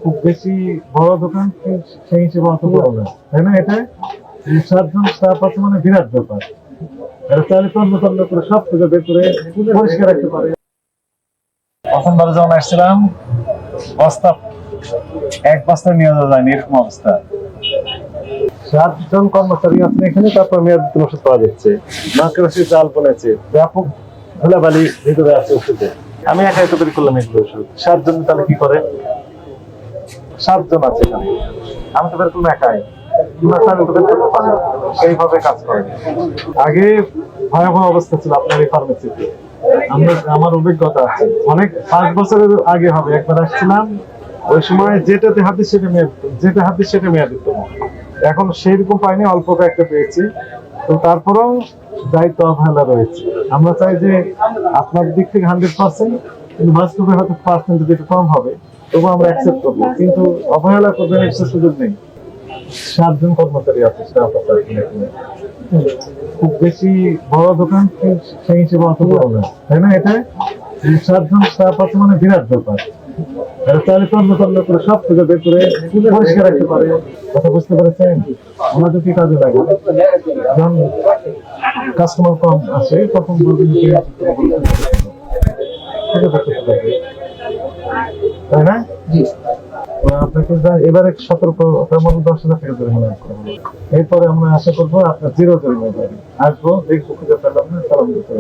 খুব বেশি বড় দোকান সেই হিসেবে অত বড় না, তাই না? এটা 7 জন স্টাফ আছে মানে বিরাট ব্যাপার। এটা চাইলে তন্ন তন্ন করে সব থেকে বের করে পরিষ্কার রাখতে পারে। প্রথমবার যখন আসছিলাম বস্তা এক বস্তা নিয়ে যাওয়া যায়নি, এরকম অবস্থা। 7 জন কর্মচারী আছেন এখানে, তারপর মেয়াদোত্তীর্ণ ওষুধ পাওয়া যাচ্ছে, মাকড়সি চাল বলেছে, ব্যাপক ধুলাবালি ভিতরে আছে ওষুধে। আমি একাই তো বের করলাম এগুলো ওষুধ। 7 জন তাহলে কি করে? 7 জন আছে এখানে, আমি তো বের করলাম একাই। সেইভাবে কাজ করে। আগে ভয়াবহ অবস্থা ছিল আপনার এই ফার্মেসিতে। আমার অভিজ্ঞতা আছে, অনেক 5 বছরের আগে হবে, একবার আসছিলাম, ওই সময় যেটাতে হাতিস সেটা মেয়াদ দিত। এখন সেইরকম পাইনি, অল্প কয়েকটা পেয়েছি। তো তারপরেও দায়িত্ব অবহেলা রয়েছে। আমরা চাই যে আপনার দিক থেকে 100%, কিন্তু বাস্তবে হয়তো পার্সেন্ট যদি কম হবে তবুও আমরা অ্যাকসেপ্ট করবো, কিন্তু অবহেলা করবেন একটা সুযোগ নেই। 7 জন কর্মচারী আছে, স্টাফ আছে এখানে। খুব বেশি বড় দোকান সেই হিসেবে অত বড় না, তাই না? এটা 7 জন স্টাফ আছে মানে বিরাট ব্যাপার। এটা চাইলে তন্ন তন্ন করে সব থেকে বের করে পরিষ্কার রাখতে পারে। কথা বুঝতে পেরেছেন? আমাদের কি কাজে লাগে? যখন কাস্টমার কম আসে তখন বলবেন তাই না? আপনাকে এবারে সতর্কতার মধ্যে 10,000 টাকা জরিমানা করবো। এরপরে আমরা আশা করবো আপনার 0 জরিমানা আসবো, দেখবো খুঁজে পেলাম না, সালাম দিতে